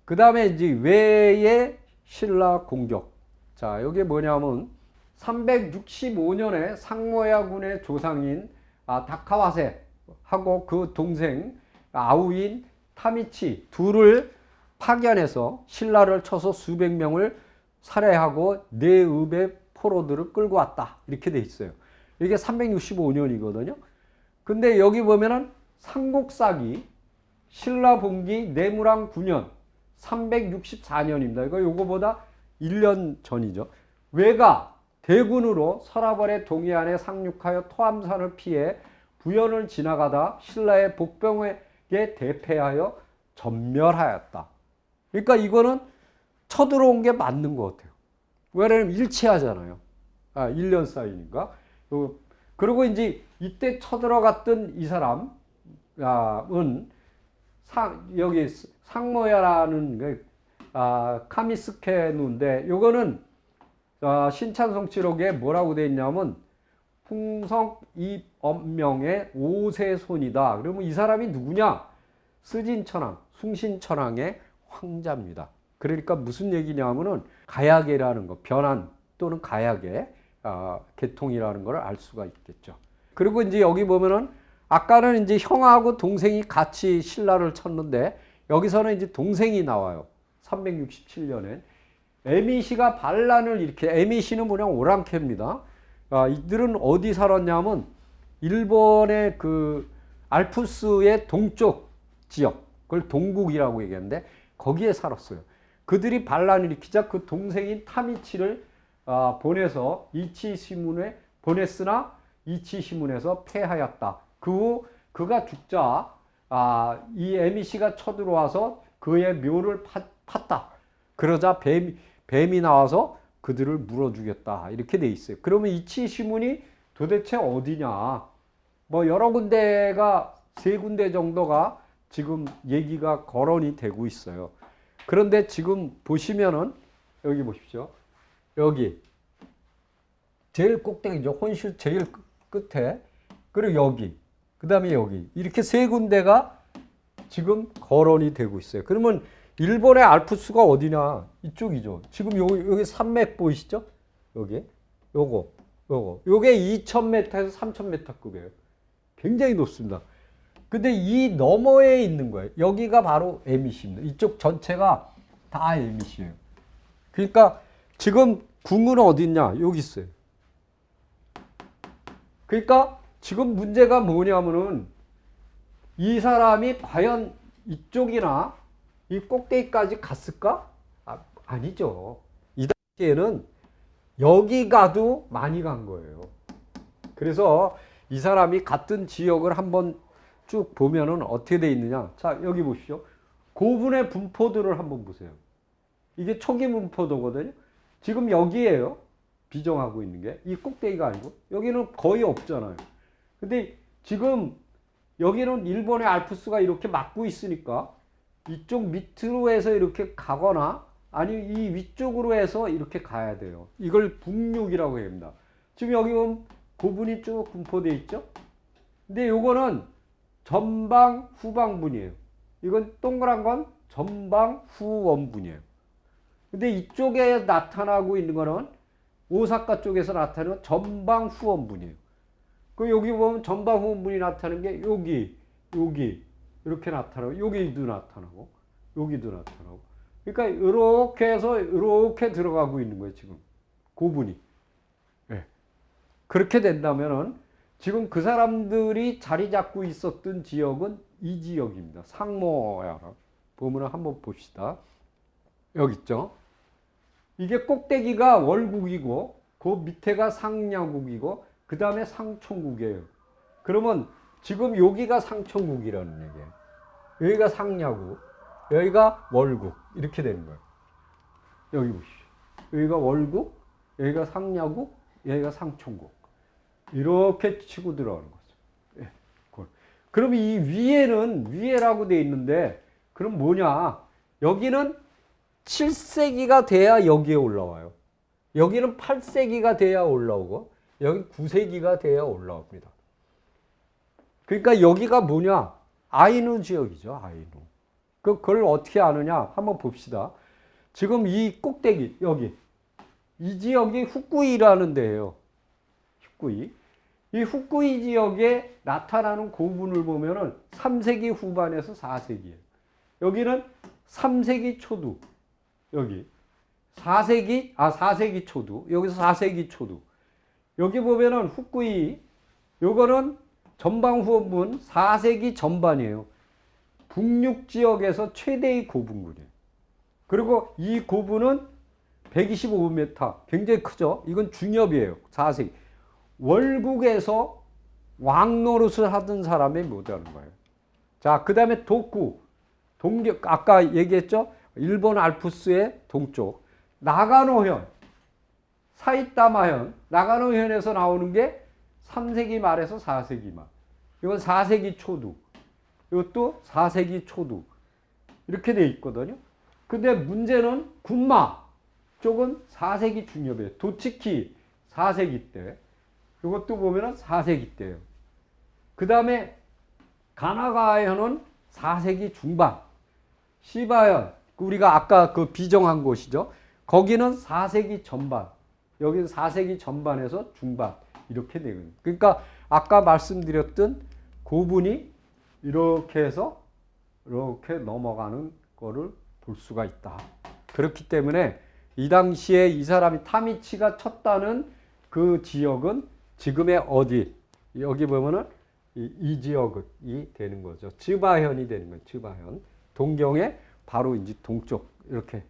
그 다음에 이제 외의 신라 공격. 자, 이게 뭐냐면 365년에 상모야군의 조상인 다카와세하고 그 동생 아우인 타미치 둘을 파견해서 신라를 쳐서 수백 명을 살해하고 네 읍의 포로들을 끌고 왔다. 이렇게 돼 있어요. 이게 365년이거든요. 근데 여기 보면은 삼국사기 신라 봉기 내무랑 9년 364년입니다. 이거 요거보다 1년 전이죠. 외가 대군으로 서라벌의 동해안에 상륙하여 토암산을 피해 부연을 지나가다 신라의 복병에게 대패하여 전멸하였다. 그러니까 이거는 쳐들어온 게 맞는 것 같아요. 왜냐면 일치하잖아요. 1년 사이니까. 그리고 이제 이때 쳐들어갔던 이 사람은 여기 상모야라는 카미스케누인데 요거는 신찬성치록에 뭐라고 되어 있냐면 풍성 입엄명의 5세손이다. 그러면 이 사람이 누구냐? 스진천왕, 숭신천왕의 황자입니다. 그러니까 무슨 얘기냐면은 가야계라는 거, 변한 또는 가야계 계통이라는 걸 알 수가 있겠죠. 그리고 이제 여기 보면은 아까는 이제 형하고 동생이 같이 신라를 쳤는데 여기서는 이제 동생이 나와요. 367년에 에미시가 반란을 에미시는 뭐냐 오랑캐입니다. 이들은 어디 살았냐면 일본의 그 알프스의 동쪽 지역, 그걸 동국이라고 얘기하는데 거기에 살았어요. 그들이 반란을 일으키자 그 동생인 타미치를 보내서 이치시문에 보냈으나 이치시문에서 패하였다. 그 후 그가 죽자 이 에미시가 쳐들어와서 그의 묘를 팠다. 그러자 뱀이 나와서 그들을 물어 죽였다. 이렇게 돼 있어요. 그러면 이치시문이 도대체 어디냐? 뭐 여러 군데가 3군데 정도가 지금 얘기가 거론이 되고 있어요. 그런데 지금 보시면은 여기 보십시오. 여기 제일 꼭대기죠. 혼슈 제일 끝에. 그리고 여기. 그 다음에 여기. 이렇게 3군데가 지금 거론이 되고 있어요. 그러면 일본의 알프스가 어디냐? 이쪽이죠. 지금 여기 산맥 보이시죠? 여기. 요게 2000m에서 3000m급이에요. 굉장히 높습니다. 근데 이 너머에 있는 거예요. 여기가 바로 에미시입니다. 이쪽 전체가 다 에미시예요. 그러니까 지금 궁은 어디 있냐? 여기 있어요. 그러니까 지금 문제가 뭐냐면은 이 사람이 과연 이쪽이나 이 꼭대기까지 갔을까? 아니죠. 이 당시에는 여기 가도 많이 간 거예요. 그래서 이 사람이 갔던 지역을 한번 쭉 보면은 어떻게 돼 있느냐. 자, 여기 보시죠. 고분의 분포도를 한번 보세요. 이게 초기 분포도거든요. 지금 여기에요. 비정하고 있는 게. 이 꼭대기가 아니고. 여기는 거의 없잖아요. 근데 지금 여기는 일본의 알프스가 이렇게 막고 있으니까 이쪽 밑으로 해서 이렇게 가거나 아니 이 위쪽으로 해서 이렇게 가야 돼요. 이걸 북륙이라고 합니다. 지금 여기 보면 고분이 쭉 분포되어 있죠. 근데 요거는 전방 후방분이에요. 이건 동그란 건 전방 후원분이에요. 근데 이쪽에 나타나고 있는 거는 오사카 쪽에서 나타나는 전방 후원분이에요. 그 여기 보면 전방 후원분이 나타나는 게 여기 이렇게 나타나고 여기도 나타나고 여기도 나타나고. 그러니까 이렇게 해서 이렇게 들어가고 있는 거예요. 지금 고분이. 네. 그렇게 된다면은 지금 그 사람들이 자리 잡고 있었던 지역은 이 지역입니다. 상모야. 보면 한번 봅시다. 여기 있죠. 이게 꼭대기가 월국이고 그 밑에가 상야국이고 그 다음에 상총국이에요. 그러면 지금 여기가 상총국이라는 얘기예요. 여기가 상야국, 여기가 월국 이렇게 되는 거예요. 여기 보시죠. 여기가 월국, 여기가 상야국, 여기가 상총국. 이렇게 치고 들어가는 거죠. 예. 그럼 이 위에는 위에라고 되어 있는데 그럼 뭐냐? 여기는 7세기가 돼야 여기에 올라와요. 여기는 8세기가 돼야 올라오고 여기 9세기가 돼야 그걸 어떻게 아느냐? 한번 봅시다. 지금 이 꼭대기, 여기. 이 지역이 후쿠이라는 데예요. 후쿠이. 이 후쿠이 지역에 나타나는 고분을 보면은 3세기 후반에서 4세기예요. 여기는 3세기 초두. 여기. 4세기 초두. 여기서 4세기 초두. 여기 보면은 후쿠이, 요거는 전방후원문 4세기 전반이에요. 북녘 지역에서 최대의 고분군이에요. 그리고 이 고분은 125m. 굉장히 크죠? 이건 중엽이에요. 4세기. 월국에서 왕노릇을 하던 사람이 못하는 거예요. 자, 그 다음에 도쿠. 아까 얘기했죠? 일본 알프스의 동쪽. 나가노현. 사이타마현. 나가노현에서 나오는 게 3세기 말에서 4세기 말. 이건 4세기 초두. 이것도 4세기 초두. 이렇게 돼 있거든요. 근데 문제는 군마 쪽은 4세기 중엽이에요. 도치키 4세기 때. 이것도 보면은 4세기 때예요. 그 다음에 가나가현은 4세기 중반. 시바현, 우리가 아까 그 비정한 곳이죠. 거기는 4세기 전반. 여기는 4세기 전반에서 중반. 이렇게 되거든요. 그러니까 아까 말씀드렸던 고분이 이렇게 해서 이렇게 넘어가는 거를 볼 수가 있다. 그렇기 때문에 이 당시에 이 사람이 타미치가 쳤다는 그 지역은 지금의 어디? 여기 보면은 이 지역이 되는 거죠. 츠바현이 되는 거예요. 츠바현. 동경의 바로 이제 동쪽 이렇게.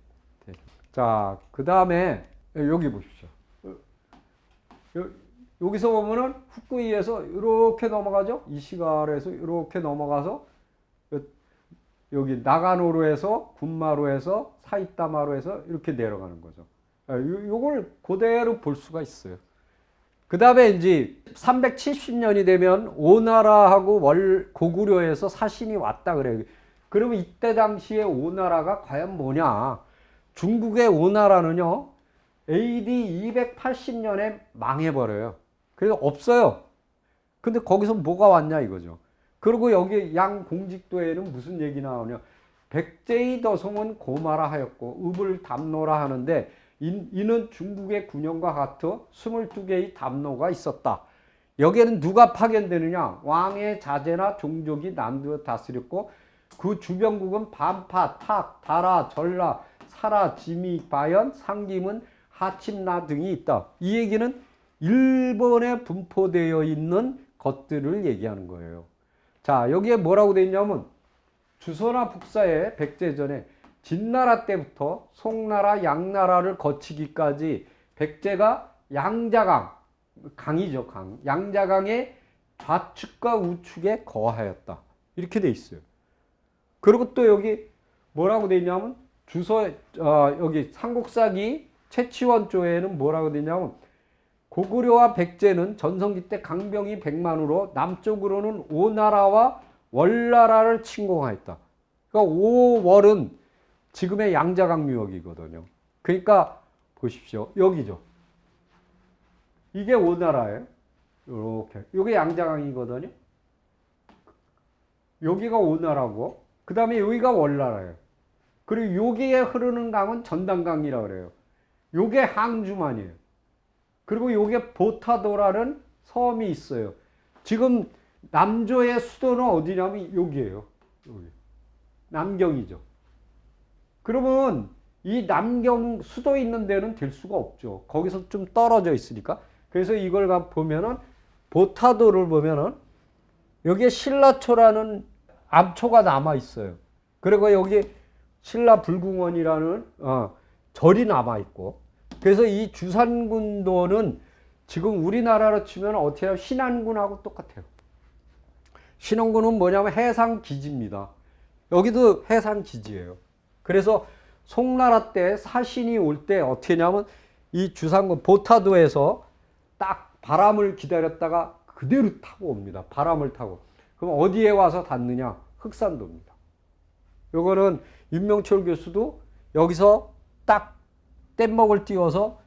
자, 그 다음에 여기 보십시오. 여기서 보면은 후쿠이에서 이렇게 넘어가죠. 이시가와에서 이렇게 넘어가서 여기 나가노루에서 군마루에서 사이타마루에서 이렇게 내려가는 거죠. 요걸 그대로 볼 수가 있어요. 그 다음에 이제 370년이 되면 오나라하고 고구려에서 사신이 왔다 그래요. 그러면 이때 당시에 오나라가 과연 뭐냐? 중국의 오나라는요, AD 280년에 망해버려요. 그래서 없어요. 근데 거기서 뭐가 왔냐 이거죠. 그리고 여기 양공직도에는 무슨 얘기 나오냐. 백제의 더송은 고마라 하였고 읍을 담노라 하는데 이는 중국의 군영과 같아 22개의 담노가 있었다. 여기에는 누가 파견되느냐. 왕의 자제나 종족이 남도에 다스렸고 그 주변국은 반파, 탁, 다라, 전라, 사라, 지미, 바연, 상김은 하침나 등이 있다. 이 얘기는 일본에 분포되어 있는 것들을 얘기하는 거예요. 자, 여기에 뭐라고 되어 있냐면 주소나 북사의 백제전에 진나라 때부터 송나라, 양나라를 거치기까지 백제가 양자강, 강이죠, 강. 양자강의 좌측과 우측에 거하였다. 이렇게 돼 있어요. 그리고 또 여기 뭐라고 돼 있냐면 여기 삼국사기 채치원조에는 뭐라고 돼 있냐면 고구려와 백제는 전성기 때 강병이 100만으로 남쪽으로는 오나라와 월나라를 침공하였다. 그러니까 오월은 지금의 양자강유역이거든요. 그러니까 보십시오. 여기죠. 이게 오나라예요. 이렇게. 이게 양자강이거든요. 여기가 오나라고, 그 다음에 여기가 월나라예요. 그리고 여기에 흐르는 강은 전당강이라고 그래요. 요게 항주만이에요. 그리고 요게 보타도라는 섬이 있어요. 지금 남조의 수도는 어디냐면 여기예요. 여기. 남경이죠. 그러면 이 남경 수도 있는 데는 될 수가 없죠. 거기서 좀 떨어져 있으니까. 그래서 이걸 보면은 보타도를 보면은 여기에 신라초라는 암초가 남아 있어요. 그리고 여기 신라불궁원이라는 절이 남아 있고. 그래서 이 주산군도는 지금 우리나라로 치면 어떻게 하면 신안군하고 똑같아요. 신안군은 뭐냐면 해상기지입니다. 여기도 해상기지예요. 그래서 송나라 때 사신이 올 때 어떻게 하냐면 이 주산군 보타도에서 딱 바람을 기다렸다가 그대로 타고 옵니다. 바람을 타고. 그럼 어디에 와서 닿느냐? 흑산도입니다. 요거는 윤명철 교수도 여기서 딱 뗏목을 띄워서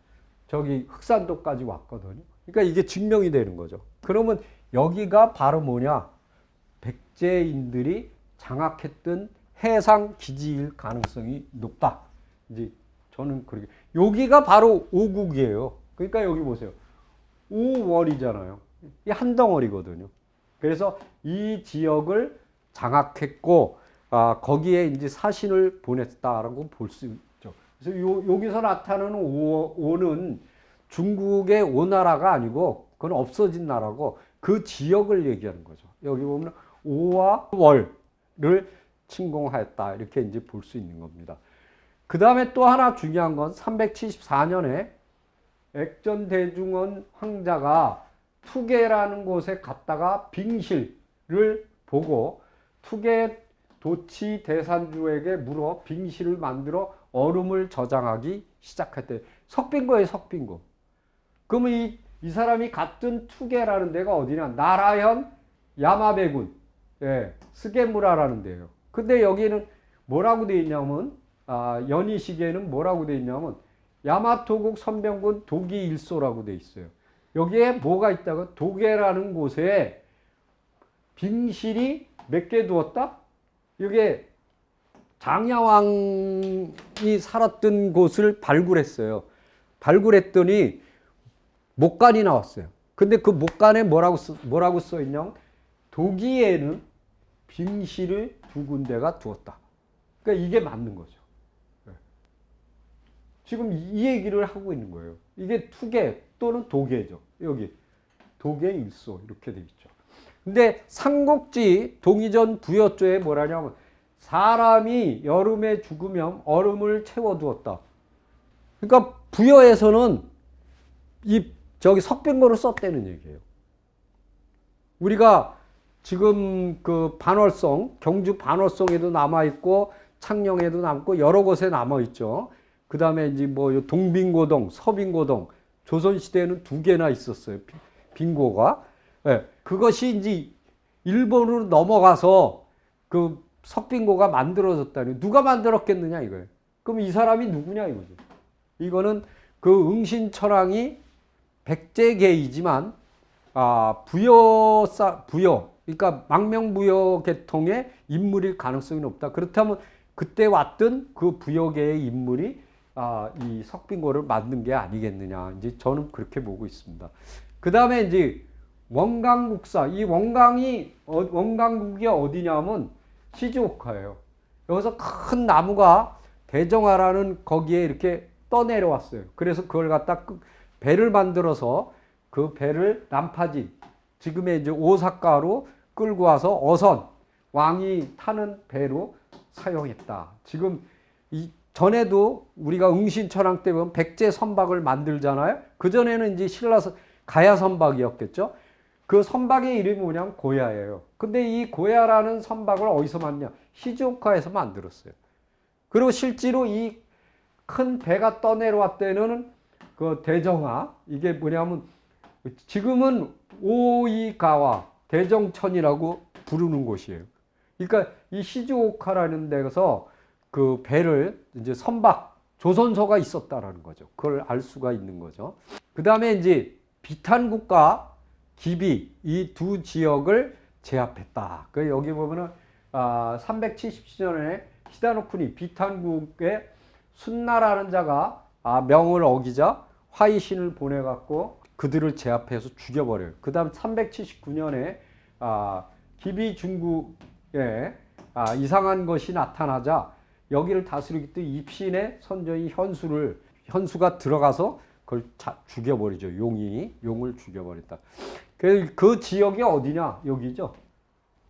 저기 흑산도까지 왔거든요. 그러니까 이게 증명이 되는 거죠. 그러면 여기가 바로 뭐냐? 백제인들이 장악했던 해상 기지일 가능성이 높다. 이제 저는 그렇게. 여기가 바로 오국이에요. 그러니까 여기 보세요. 5월이잖아요. 이 한 덩어리거든요. 그래서 이 지역을 장악했고, 거기에 이제 사신을 보냈다라고 볼 수 있죠. 그래서 여기서 나타나는 오는 중국의 오나라가 아니고, 그건 없어진 나라고 그 지역을 얘기하는 거죠. 여기 보면 오와 월을 침공하였다. 이렇게 이제 볼 수 있는 겁니다. 그 다음에 또 하나 중요한 건 374년에 액전대중원 황자가 투계라는 곳에 갔다가 빙실을 보고 투계 도치 대산주에게 물어 빙실을 만들어 얼음을 저장하기 시작했대. 석빙고예요, 석빙고. 그러면 이 사람이 갔던 투계라는 데가 어디냐? 나라현 야마베군, 예, 스게무라라는 데예요. 근데 여기는 뭐라고 되어 있냐면, 연희시계에는 뭐라고 되어 있냐면, 야마토국 선병군 도기일소라고 되어 있어요. 여기에 뭐가 있다고? 도계라는 곳에 빙실이 몇 개 두었다? 이게 장야왕이 살았던 곳을 발굴했어요. 발굴했더니 목간이 나왔어요. 근데 그 목간에 뭐라고 써 있냐면 도기에는 빙실을 두 군데가 두었다. 그러니까 이게 맞는 거죠. 지금 이 얘기를 하고 있는 거예요. 이게 투계 또는 도계죠. 여기 도계일소 이렇게 되어 있죠. 근데 삼국지 동이전 부여조에 뭐라냐면 사람이 여름에 죽으면 얼음을 채워두었다. 그러니까 부여에서는 저기 석빙고를 썼다는 얘기예요. 우리가 지금 그 반월성, 경주 반월성에도 남아있고 창녕에도 남고 여러 곳에 남아있죠. 그 다음에 이제 뭐 동빙고동, 서빙고동, 조선시대에는 2개나 있었어요. 빙고가. 네. 그것이 이제 일본으로 넘어가서 그 석빙고가 만들어졌다니. 누가 만들었겠느냐 이거예요. 그럼 이 사람이 누구냐 이거죠. 이거는 그 응신천왕이 백제계이지만 부여, 그러니까 망명부여 계통의 인물일 가능성이 높다. 그렇다면 그때 왔던 그 부여계의 인물이 이 석빙고를 만든 게 아니겠느냐. 이제 저는 그렇게 보고 있습니다. 그 다음에 이제 원강국사. 이 원강국이 어디냐면 시즈오카예요. 여기서 큰 나무가 대정하라는 거기에 이렇게 떠내려왔어요. 그래서 그걸 갖다 배를 만들어서 그 배를 난파진, 지금의 이제 오사카로 끌고 와서 어선, 왕이 타는 배로 사용했다. 지금 전에도 우리가 응신천왕 때 보면 백제 선박을 만들잖아요. 그전에는 이제 가야 선박이었겠죠. 그 선박의 이름이 뭐냐면 고야예요. 근데 이 고야라는 선박을 어디서 만드냐? 시즈오카에서 만들었어요. 그리고 실제로 이 큰 배가 떠내려왔 때는 그 대정하, 이게 뭐냐면 지금은 오이가와 대정천이라고 부르는 곳이에요. 그러니까 이 시즈오카라는 데서 그 배를 이제 선박, 조선소가 있었다라는 거죠. 그걸 알 수가 있는 거죠. 그 다음에 이제 비탄국과 기비, 이 두 지역을 제압했다. 그 여기 보면은 377년에 히다노쿠니 비탄국의 순나라는 자가 명을 어기자 화이신을 보내갖고 그들을 제압해서 죽여버려요. 그 다음 379년에 기비 중국에 이상한 것이 나타나자 여기를 다스리기 때문에 입신의 선조인 현수가 들어가서 그걸 죽여버리죠. 용을 죽여버렸다. 그 지역이 어디냐? 여기죠.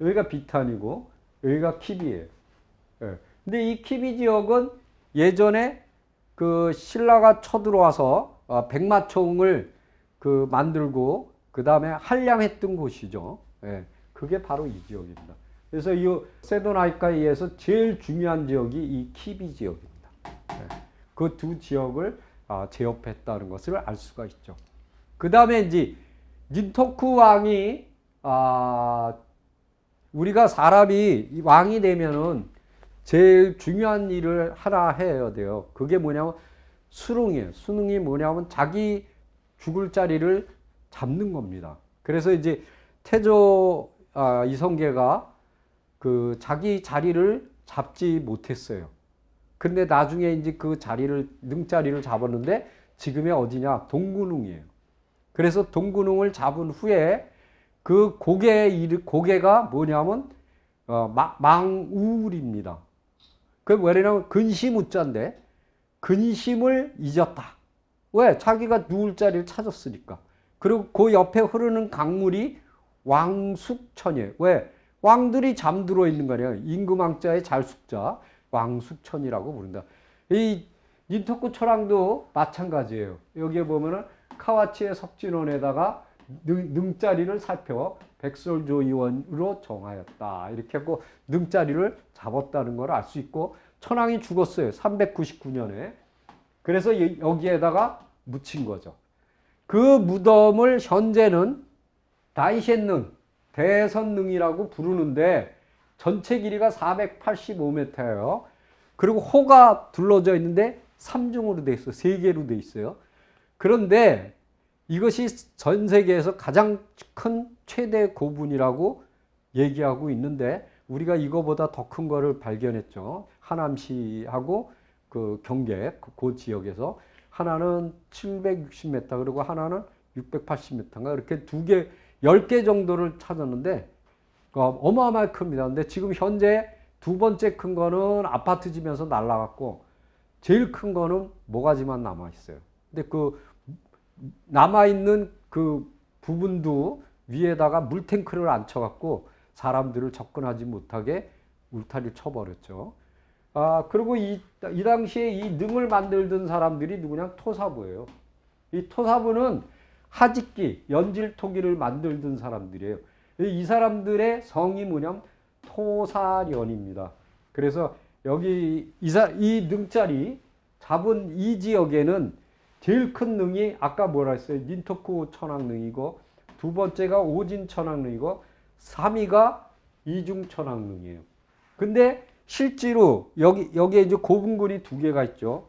여기가 비탄이고 여기가 키비예요. 근데 이 키비 지역은 예전에 그 신라가 쳐들어와서 백마총을 그 만들고 그 다음에 한량했던 곳이죠. 그게 바로 이 지역입니다. 그래서 이 세도나이카에 의해서 제일 중요한 지역이 이 키비 지역입니다. 그 두 지역을 제압했다는 것을 알 수가 있죠. 그 다음에 이제 닌토쿠 왕이 우리가 사람이 왕이 되면은 제일 중요한 일을 하나 해야 돼요. 그게 뭐냐면 수능이에요. 수능이 뭐냐면 자기 죽을 자리를 잡는 겁니다. 그래서 이제 태조 이성계가 그 자기 자리를 잡지 못했어요. 근데 나중에 이제 그 자리를, 능자리를 잡았는데 지금이 어디냐? 동군웅이에요. 그래서 동군웅을 잡은 후에 그 고개가 뭐냐면 망우울입니다. 그 뭐냐면 근심우자인데 근심을 잊었다. 왜? 자기가 누울 자리를 찾았으니까. 그리고 그 옆에 흐르는 강물이 왕숙천이에요. 왜? 왕들이 잠들어 있는 거예요. 임금왕자의 잘숙자 왕숙천이라고 부른다. 이 닌토쿠 초랑도 마찬가지예요. 여기에 보면은 카와치의 석진원에다가 능자리를 살펴 백설조의원으로 정하였다. 이렇게 하고 능자리를 잡았다는 걸 알 수 있고, 천황이 죽었어요. 399년에. 그래서 여기에다가 묻힌 거죠. 그 무덤을 현재는 다이센능, 대선능이라고 부르는데 전체 길이가 485m예요. 그리고 호가 둘러져 있는데 3중으로 돼 있어요. 3개로 돼 있어요. 그런데 이것이 전 세계에서 가장 큰 최대 고분이라고 얘기하고 있는데 우리가 이거보다 더 큰 거를 발견했죠. 하남시하고 그 경계 그 지역에서 하나는 760m 그리고 하나는 680m인가 이렇게 10개 정도를 찾았는데 어마어마하게 큽니다. 근데 지금 현재 두 번째 큰 거는 아파트 지면서 날라갔고 제일 큰 거는 모가지만 남아 있어요. 근데 그 남아 있는 그 부분도 위에다가 물탱크를 앉혀갖고 사람들을 접근하지 못하게 울타리를 쳐버렸죠. 그리고 이 당시에 이 능을 만들던 사람들이 누구냐? 토사부예요. 이 토사부는 하직기, 연질토기를 만들던 사람들이에요. 이 사람들의 성이 뭐냐면 토사련입니다. 그래서 여기 이 능자리 잡은 이 지역에는 제일 큰 능이 아까 뭐라 했어요? 닌토쿠 천왕능이고 두 번째가 오진 천왕능이고 3위가 이중 천왕능이에요. 근데 실제로 여기에 이제 고분군이 2개가 있죠.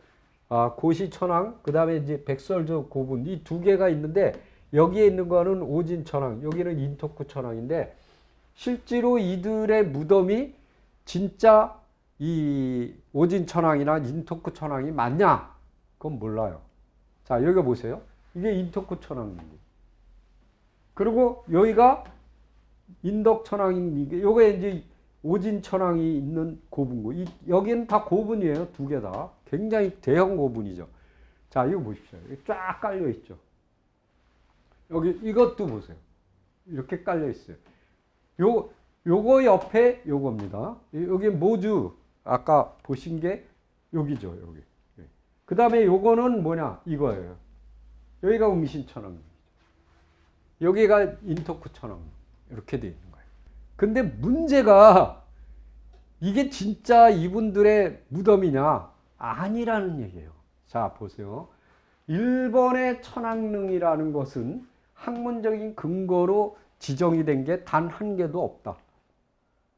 고시 천왕, 그 다음에 이제 백설조 고분 이 2개가 있는데 여기에 있는 거는 오진 천왕, 여기는 인토쿠 천왕인데 실제로 이들의 무덤이 진짜 이 오진 천왕이나 인토쿠 천왕이 맞냐? 그건 몰라요. 자, 여기 보세요. 이게 인토쿠 천왕입니다. 그리고 여기가 인덕 천왕입니다. 요게 이제 오진 천왕이 있는 고분고. 여기는 다 고분이에요. 2개 다. 굉장히 대형 고분이죠. 자, 이거 보십시오. 쫙 깔려 있죠. 여기 이것도 보세요. 이렇게 깔려 있어요. 요거 옆에 요겁니다. 여기 모주 아까 보신 게 여기죠. 여기. 그 다음에 요거는 뭐냐? 이거예요. 여기가 음신천왕. 여기가 인토쿠 천왕. 이렇게 돼 있는 거예요. 근데 문제가 이게 진짜 이분들의 무덤이냐? 아니라는 얘기예요. 자, 보세요. 일본의 천왕릉이라는 것은 학문적인 근거로 지정이 된 게 단 한 개도 없다.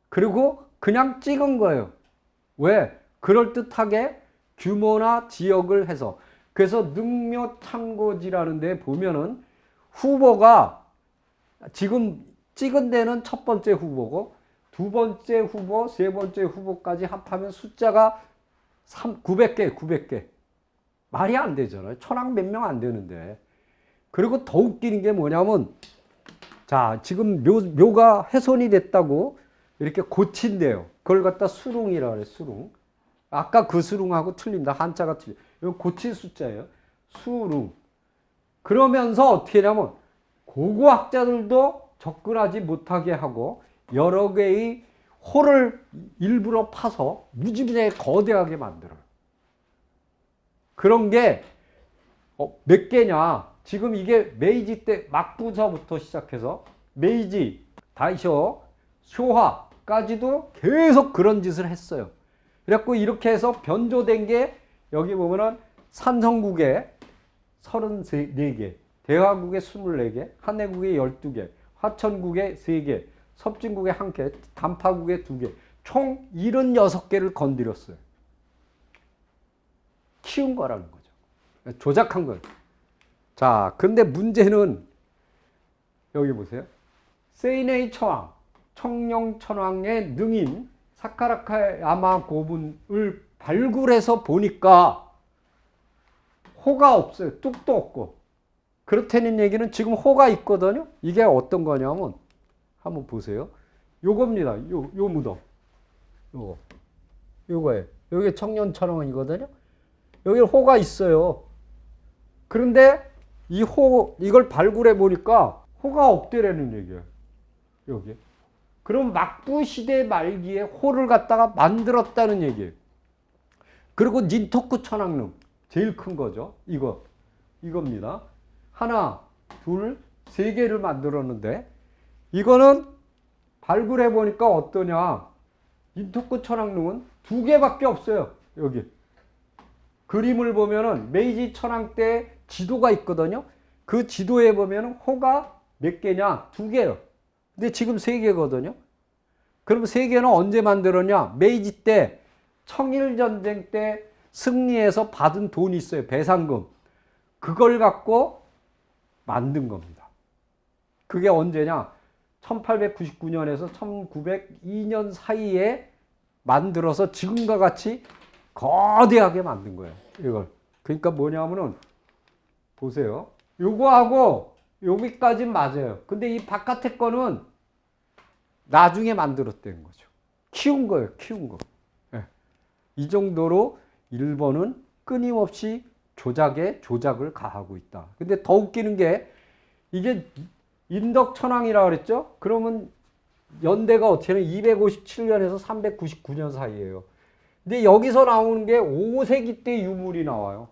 그리고 그냥 찍은 거예요. 왜? 그럴듯하게 규모나 지역을 해서. 그래서 능묘탐고지라는 데 보면은 후보가 지금 찍은 데는 첫 번째 후보고 두 번째 후보, 세 번째 후보까지 합하면 숫자가 900개. 말이 안 되잖아요. 천왕 몇 명 안 되는데. 그리고 더 웃기는 게 뭐냐면 자, 지금 묘가 훼손이 됐다고 이렇게 고친대요. 그걸 갖다 수룽이라 그래, 수룽. 아까 그 수룽하고 틀립니다. 한자가 틀려. 이거 고친 숫자예요. 수룽. 그러면서 어떻게 하냐면 고고학자들도 접근하지 못하게 하고 여러 개의 홀을 일부러 파서 무지무지하게 거대하게 만들어요. 그런 게 몇 개냐. 지금 이게 메이지 때 막부서부터 시작해서 메이지, 다이쇼, 쇼화까지도 계속 그런 짓을 했어요. 그래갖고 이렇게 해서 변조된 게 여기 보면은 산성국에 34개, 대화국에 24개, 한해국에 12개, 화천국에 3개, 섭진국에 1개, 단파국에 2개, 총 76개를 건드렸어요. 키운 거라는 거죠. 조작한 거예요. 자, 근데 문제는 여기 보세요. 세이네이 천왕, 청룡천왕의 능인 사카라카야마 고분을 발굴해서 보니까 호가 없어요. 뚝도 없고. 그렇다는 얘기는 지금 호가 있거든요. 이게 어떤 거냐면 한번 보세요. 요겁니다. 요 무덤. 요거예요. 여기 청년천왕이거든요. 여기 호가 있어요. 그런데 이걸 발굴해 보니까 호가 없대라는 얘기예요. 여기. 그럼 막부 시대 말기에 호를 갖다가 만들었다는 얘기예요. 그리고 닌토쿠 천왕릉 제일 큰 거죠. 이겁니다. 하나, 둘, 세 개를 만들었는데 이거는 발굴해 보니까 어떠냐? 닌토쿠 천왕릉은 두 개밖에 없어요. 여기 그림을 보면은 메이지 천왕 때 지도가 있거든요. 그 지도에 보면은 호가 몇 개냐? 두 개요. 근데 지금 세 개거든요. 그럼 세 개는 언제 만들었냐? 메이지 때 청일전쟁 때 승리해서 받은 돈이 있어요. 배상금. 그걸 갖고 만든 겁니다. 그게 언제냐? 1899년에서 1902년 사이에 만들어서 지금과 같이 거대하게 만든 거예요. 이걸. 그러니까 뭐냐면은 보세요. 요거하고 여기까지 맞아요. 근데 이 바깥에 거는 나중에 만들었다는 거죠. 키운 거예요. 키운 거. 네. 이 정도로 일본은 끊임없이 조작을 가하고 있다. 근데 더 웃기는 게 이게 인덕천왕이라고 그랬죠? 그러면 연대가 어떻게 되면 257년에서 399년 사이예요. 근데 여기서 나오는 게 5세기 때 유물이 나와요.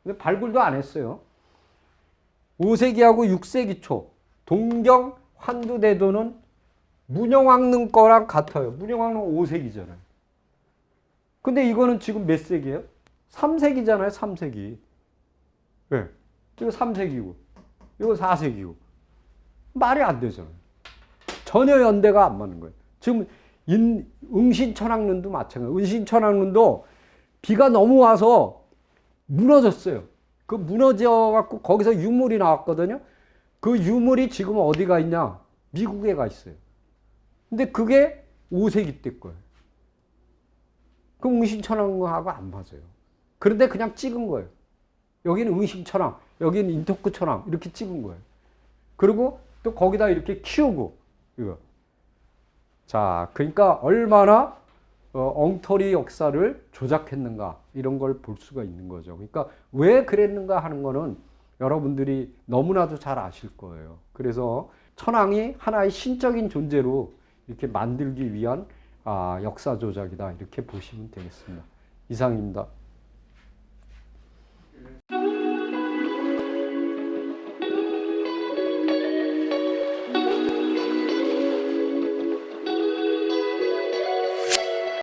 근데 발굴도 안 했어요. 5세기하고 6세기 초 동경 환두대도는 문영왕릉 거랑 같아요. 문영왕릉 5세기잖아요. 근데 이거는 지금 몇 세기예요? 3세기잖아요. 3세기. 네. 이거 3세기고 이거 4세기고 말이 안 되잖아요. 전혀 연대가 안 맞는 거예요. 지금 응신천왕릉도 마찬가지예요. 응신천왕릉도 비가 너무 와서 무너졌어요. 그 무너져갖고 거기서 유물이 나왔거든요. 그 유물이 지금 어디가 있냐? 미국에 가 있어요. 근데 그게 5세기 때 거예요. 그 응신천왕하고 안 맞아요. 그런데 그냥 찍은 거예요. 여기는 응신천왕, 여기는 인토쿠천왕 이렇게 찍은 거예요. 그리고 또 거기다 이렇게 키우고 이거. 자, 그러니까 얼마나 엉터리 역사를 조작했는가 이런 걸 볼 수가 있는 거죠. 그러니까 왜 그랬는가 하는 거는 여러분들이 너무나도 잘 아실 거예요. 그래서 천왕이 하나의 신적인 존재로 이렇게 만들기 위한 역사 조작이다 이렇게 보시면 되겠습니다. 이상입니다.